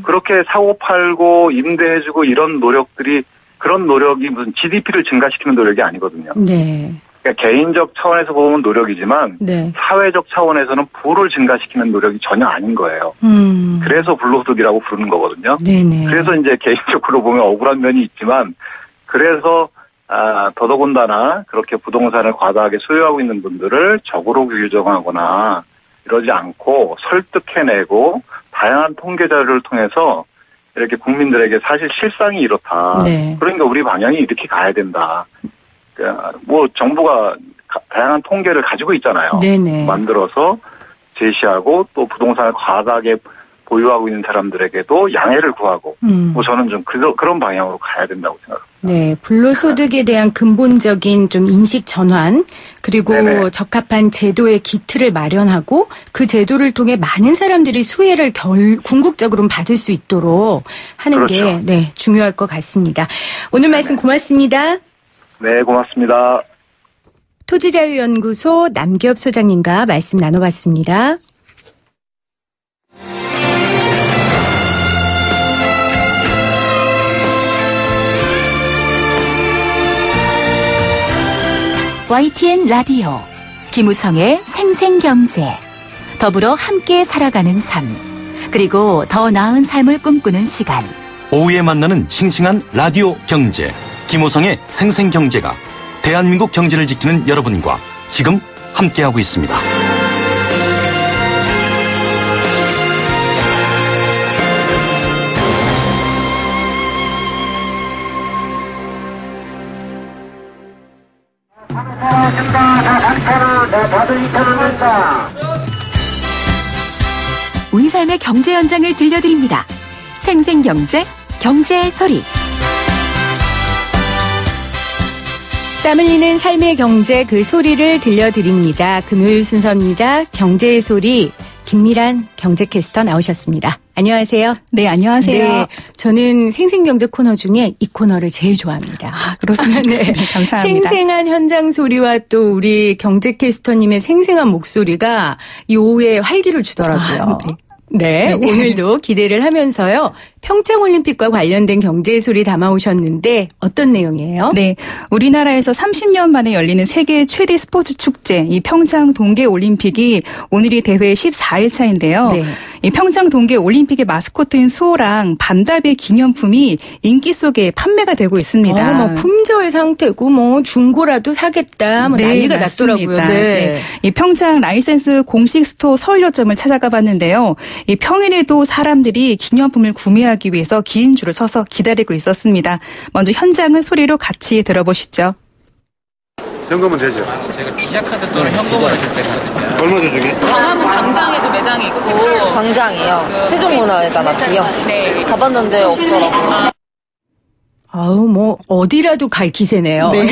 그렇게 사고 팔고 임대해주고 이런 노력들이, 그런 노력이 무슨 GDP를 증가시키는 노력이 아니거든요. 네. 그러니까 개인적 차원에서 보면 노력이지만 네. 사회적 차원에서는 부를 증가시키는 노력이 전혀 아닌 거예요. 그래서 불로소득이라고 부르는 거거든요. 네네. 그래서 이제 개인적으로 보면 억울한 면이 있지만, 그래서 더더군다나 그렇게 부동산을 과다하게 소유하고 있는 분들을 적으로 규정하거나 이러지 않고 설득해내고 다양한 통계 자료를 통해서 이렇게 국민들에게 사실 실상이 이렇다. 네. 그러니까 우리 방향이 이렇게 가야 된다. 뭐 정부가 다양한 통계를 가지고 있잖아요. 네네. 만들어서 제시하고 또 부동산을 과다하게 보유하고 있는 사람들에게도 양해를 구하고, 뭐 저는 좀 그런 방향으로 가야 된다고 생각합니다. 네, 불로소득에 대한 근본적인 좀 인식 전환, 그리고 네네. 적합한 제도의 기틀을 마련하고 그 제도를 통해 많은 사람들이 수혜를 궁극적으로는 받을 수 있도록 하는 그렇죠. 게 네, 중요할 것 같습니다. 오늘 말씀 고맙습니다. 네, 고맙습니다. 토지자유연구소 남기업 소장님과 말씀 나눠봤습니다. YTN 라디오 김우성의 생생경제, 더불어 함께 살아가는 삶, 그리고 더 나은 삶을 꿈꾸는 시간. 오후에 만나는 싱싱한 라디오 경제 김우성의 생생경제가 대한민국 경제를 지키는 여러분과 지금 함께하고 있습니다. 우리 삶의 경제 현장을 들려드립니다. 생생경제, 경제의 소리. 땀 흘리는 삶의 경제 그 소리를 들려드립니다. 금요일 순서입니다. 경제의 소리. 김미란 경제캐스터 나오셨습니다. 안녕하세요. 네, 안녕하세요. 네, 저는 생생경제 코너 중에 이 코너를 제일 좋아합니다. 아, 그렇습니다. 네, 네, 감사합니다. 생생한 현장 소리와 또 우리 경제캐스터님의 생생한 목소리가 이 오후에 활기를 주더라고요. 네, 오늘도 기대를 하면서요. 평창올림픽과 관련된 경제의 소리 담아오셨는데 어떤 내용이에요? 네, 우리나라에서 30년 만에 열리는 세계 최대 스포츠 축제 이 평창 동계올림픽이 오늘이 대회 14일 차인데요. 네. 이 평창 동계올림픽의 마스코트인 수호랑 반다비의 기념품이 인기 속에 판매가 되고 있습니다. 뭐 품절 상태고 뭐 중고라도 사겠다 뭐 네, 난리가 맞습니다. 났더라고요. 네. 네. 이 평창 라이센스 공식 스토어 서울여점을 찾아가 봤는데요. 이 평일에도 사람들이 기념품을 구매하기 위해서 긴 줄을 서서 기다리고 있었습니다. 먼저 현장을 소리로 같이 들어보시죠. 현금은 되죠? 제가 비자카드 또는 현금으로 결제했거든요. 얼마 조중에? 광화문 광장에도 매장이 있고. 광장이요? 세종문화회관 앞이요? 네. 가봤는데 없더라고요. 아우, 뭐, 어디라도 갈 기세네요. 네.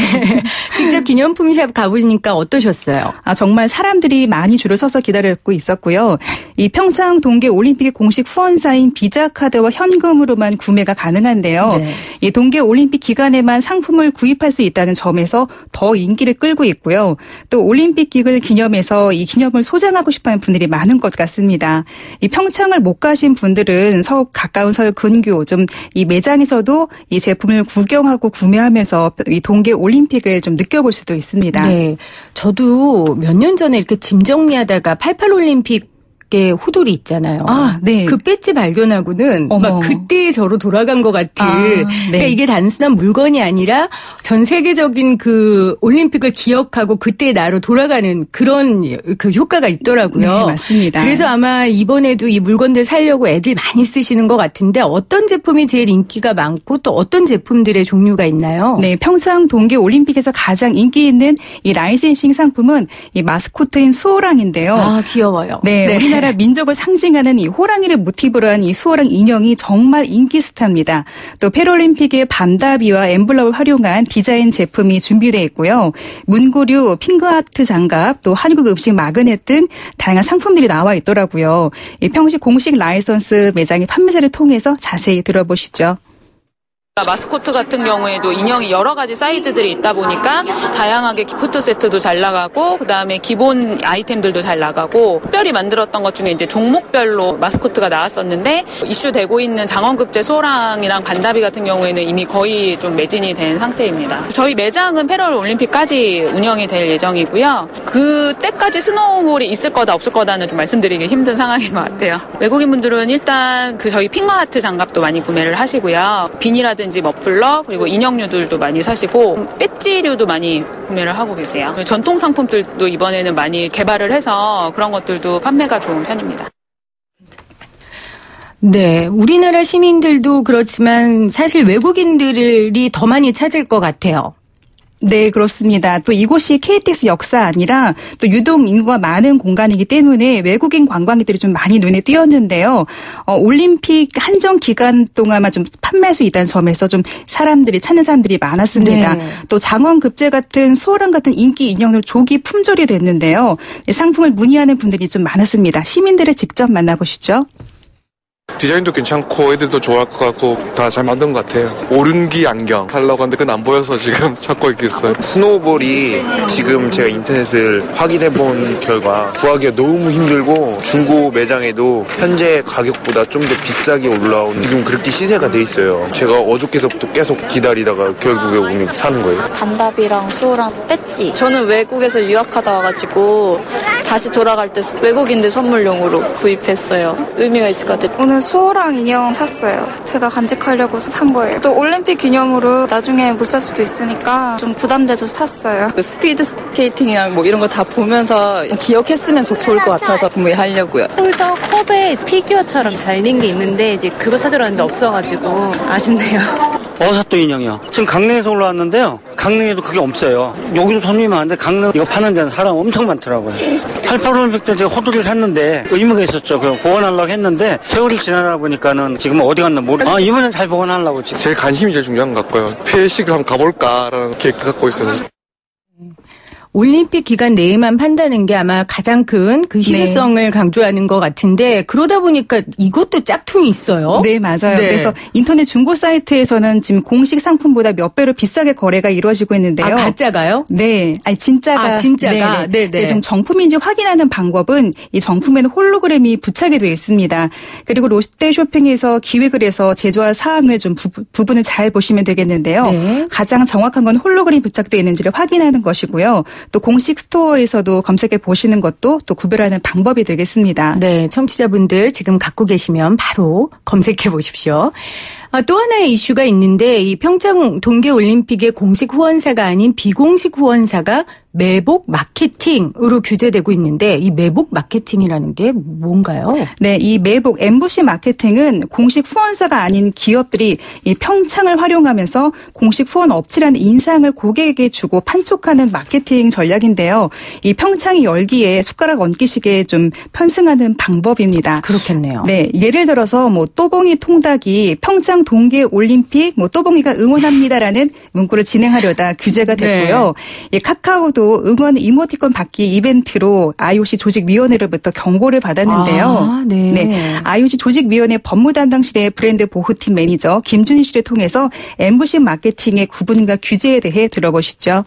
직접 기념품샵 가보시니까 어떠셨어요? 아, 정말 사람들이 많이 줄을 서서 기다리고 있었고요. 이 평창 동계올림픽의 공식 후원사인 비자카드와 현금으로만 구매가 가능한데요. 네. 이 동계올림픽 기간에만 상품을 구입할 수 있다는 점에서 더 인기를 끌고 있고요. 또 올림픽 기을 기념해서 이 기념을 소장하고 싶어하는 분들이 많은 것 같습니다. 이 평창을 못 가신 분들은 가까운 서울 근교 좀 이 매장에서도 이 제품을 구경하고 구매하면서 이 동계올림픽을 좀 느껴볼 수도 있습니다. 네, 저도 몇 년 전에 이렇게 짐 정리하다가 88올림픽 호돌이 있잖아요. 아, 네. 그 배지 발견하고는 막 그때의 저로 돌아간 것 같은. 네. 그러니까 이게 단순한 물건이 아니라 전 세계적인 그 올림픽을 기억하고 그때의 나로 돌아가는 그런 그 효과가 있더라고요. 네, 맞습니다. 그래서 아마 이번에도 이 물건들 사려고 애들 많이 쓰시는 것 같은데 어떤 제품이 제일 인기가 많고 또 어떤 제품들의 종류가 있나요? 네, 평창 동계올림픽에서 가장 인기 있는 이 라이센싱 상품은 이 마스코트인 수호랑인데요. 아, 귀여워요. 네. 우리나라 민족을 상징하는 이 호랑이를 모티브로 한 이 수호랑 인형이 정말 인기 스타입니다. 또 패럴림픽의 반다비와 엠블럼을 활용한 디자인 제품이 준비되어 있고요. 문구류, 핑크하트 장갑, 또 한국 음식 마그넷 등 다양한 상품들이 나와 있더라고요. 이 평시 공식 라이선스 매장의 판매자를 통해서 자세히 들어보시죠. 마스코트 같은 경우에도 인형이 여러 가지 사이즈들이 있다 보니까 다양하게 기프트 세트도 잘 나가고 그다음에 기본 아이템들도 잘 나가고 특별히 만들었던 것 중에 이제 종목별로 마스코트가 나왔었는데 이슈되고 있는 장원급제 수호랑이랑 반다비 같은 경우에는 이미 거의 좀 매진이 된 상태입니다. 저희 매장은 패럴 올림픽까지 운영이 될 예정이고요. 그때까지 스노우볼이 있을 거다 없을 거다는 좀 말씀드리기 힘든 상황인 것 같아요. 외국인 분들은 일단 그 저희 핑거하트 장갑도 많이 구매를 하시고요. 비니라든지 머플러 그리고 인형류들도 많이 사시고 배지류도 많이 구매를 하고 계세요. 전통 상품들도 이번에는 많이 개발을 해서 그런 것들도 판매가 좋은 편입니다. 네, 우리나라 시민들도 그렇지만 사실 외국인들이 더 많이 찾을 것 같아요. 네, 그렇습니다. 또 이곳이 KTX 역사 아니라 또 유동 인구가 많은 공간이기 때문에 외국인 관광객들이 좀 많이 눈에 띄었는데요. 올림픽 한정 기간 동안만 좀 판매할 수 있다는 점에서 좀 찾는 사람들이 많았습니다. 네. 또 장원급제 같은 수호랑 같은 인기 인형들 조기 품절이 됐는데요. 상품을 문의하는 분들이 좀 많았습니다. 시민들을 직접 만나보시죠. 디자인도 괜찮고 애들도 좋아할 것 같고 다 잘 만든 것 같아요. 오륜기 안경 살려고 하는데 그건 안 보여서 지금 찾고 있겠어요. 스노우볼이 지금 제가 인터넷을 확인해 본 결과 구하기가 너무 힘들고 중고 매장에도 현재 가격보다 좀 더 비싸게 올라온 지금 그렇게 시세가 돼 있어요. 제가 어저께서부터 계속 기다리다가 결국에 오늘 사는 거예요. 반다비랑 수호랑 배지. 저는 외국에서 유학하다 와가지고 다시 돌아갈 때 외국인들 선물용으로 구입했어요. 의미가 있을 것 같아요. 오늘 수호랑 인형 샀어요. 제가 간직하려고 산 거예요. 또 올림픽 기념으로 나중에 못 살 수도 있으니까 좀 부담돼서 샀어요. 스피드 스케이팅이랑 뭐 이런 거 다 보면서 기억했으면 좋을 것 같아서 구매하려고요. 폴더 컵에 피규어처럼 달린 게 있는데 이제 그거 찾으러 왔는데 없어가지고 아쉽네요. 어사또 인형이요. 지금 강릉에서 올라왔는데요. 강릉에도 그게 없어요. 여기도 손님이 많은데 강릉 이거 파는 데는 사람 엄청 많더라고요. 88올림픽 때 제가 호두를 샀는데 의무가 있었죠. 그 보관하려고 했는데 세월이 지나다 보니까는 지금 어디 갔나 모르겠어요. 이번엔 잘 보관하려고 지금. 제 관심이 제일 중요한 것 같고요. 폐식을 한번 가볼까라는 계획도 갖고 있어요. 올림픽 기간 내에만 판다는 게 아마 가장 큰 그 희소성을 강조하는 것 같은데 그러다 보니까 이것도 짝퉁이 있어요. 네, 맞아요. 그래서 인터넷 중고 사이트에서는 지금 공식 상품보다 몇 배로 비싸게 거래가 이루어지고 있는데요. 가짜가요? 네. 아니 진짜가. 진짜가. 네, 좀 정품인지 확인하는 방법은 이 정품에는 홀로그램이 부착이 되어 있습니다. 그리고 롯데 쇼핑에서 기획을 해서 제조한 사항을 좀 부분을 잘 보시면 되겠는데요. 네. 가장 정확한 건 홀로그램이 부착되어 있는지를 확인하는 것이고요. 또 공식 스토어에서도 검색해 보시는 것도 또 구별하는 방법이 되겠습니다. 네, 청취자분들 지금 갖고 계시면 바로 검색해 보십시오. 또 하나의 이슈가 있는데 이 평창 동계올림픽의 공식 후원사가 아닌 비공식 후원사가 매복 마케팅으로 규제되고 있는데 이 매복 마케팅이라는 게 뭔가요? 네, 이 매복 MBC 마케팅은 공식 후원사가 아닌 기업들이 이 평창을 활용하면서 공식 후원 업체라는 인상을 고객에게 주고 판촉하는 마케팅 전략인데요. 이 평창이 열기에 숟가락 얹기식에 좀 편승하는 방법입니다. 그렇겠네요. 네, 예를 들어서 뭐 또봉이 통닭이 평창 동계올림픽 뭐 또봉이가 응원합니다라는 문구를 진행하려다 규제가 됐고요. 네. 카카오도 응원 이모티콘 받기 이벤트로 IOC 조직위원회로부터 경고를 받았는데요. 네. IOC 조직위원회 법무담당실의 브랜드 보호팀 매니저 김준희 씨를 통해서 MBC 마케팅의 구분과 규제에 대해 들어보시죠.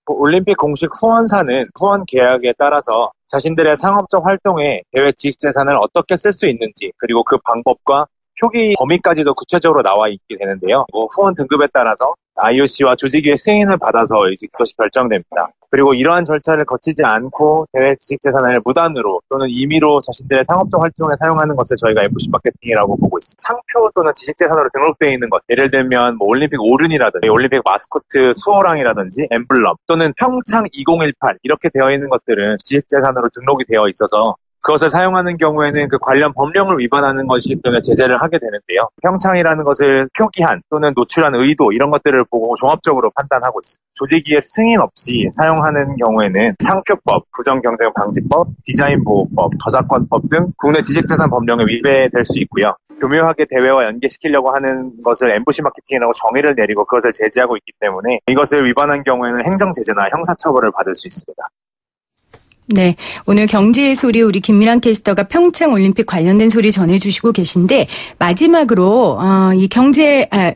올림픽 공식 후원사는 후원 계약에 따라서 자신들의 상업적 활동에 대외 지식재산을 어떻게 쓸 수 있는지 그리고 그 방법과 표기 범위까지도 구체적으로 나와 있게 되는데요. 후원 등급에 따라서 IOC와 조직위의 승인을 받아서 이제 그것이 결정됩니다. 그리고 이러한 절차를 거치지 않고 대외 지식재산을 무단으로 또는 임의로 자신들의 상업적 활동에 사용하는 것을 저희가 MBC 마케팅이라고 보고 있습니다. 상표 또는 지식재산으로 등록되어 있는 것, 예를 들면 뭐 올림픽 오른이라든지 올림픽 마스코트 수호랑이라든지 엠블럼 또는 평창 2018 이렇게 되어 있는 것들은 지식재산으로 등록이 되어 있어서 그것을 사용하는 경우에는 그 관련 법령을 위반하는 것이기 때문에 제재를 하게 되는데요. 평창이라는 것을 표기한 또는 노출한 의도 이런 것들을 보고 종합적으로 판단하고 있습니다. 조직위의 승인 없이 사용하는 경우에는 상표법, 부정경쟁방지법, 디자인보호법, 저작권법 등 국내 지식재산 법령에 위배될 수 있고요. 교묘하게 대외와 연계시키려고 하는 것을 MBC 마케팅이라고 정의를 내리고 그것을 제재하고 있기 때문에 이것을 위반한 경우에는 행정제재나 형사처벌을 받을 수 있습니다. 네, 오늘 경제의 소리 우리 김미란 캐스터가 평창 올림픽 관련된 소리 전해주시고 계신데 마지막으로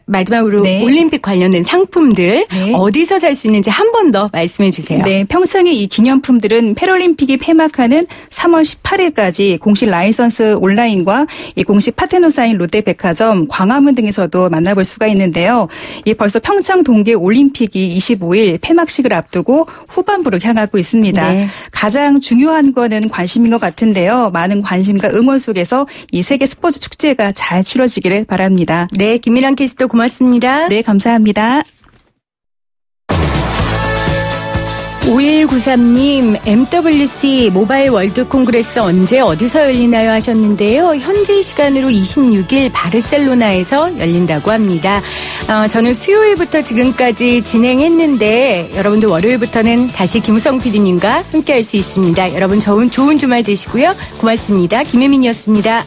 마지막으로 올림픽 관련된 상품들 어디서 살 수 있는지 한 번 더 말씀해 주세요. 네, 평창의 이 기념품들은 패럴림픽이 폐막하는 3월 18일까지 공식 라이선스 온라인과 이 공식 파트너 사인 롯데백화점, 광화문 등에서도 만나볼 수가 있는데요. 벌써 평창 동계 올림픽이 25일 폐막식을 앞두고 후반부로 향하고 있습니다. 네. 가장 중요한 거는 관심인 것 같은데요. 많은 관심과 응원 속에서 이 세계 스포츠 축제가 잘 치러지기를 바랍니다. 네, 김미란 캐스터 고맙습니다. 네, 감사합니다. 5193님, MWC 모바일 월드 콩그레스 언제 어디서 열리나요 하셨는데요. 현지 시간으로 26일 바르셀로나에서 열린다고 합니다. 저는 수요일부터 지금까지 진행했는데 여러분들 월요일부터는 다시 김우성 PD님과 함께할 수 있습니다. 여러분 좋은 주말 되시고요. 고맙습니다. 김혜민이었습니다.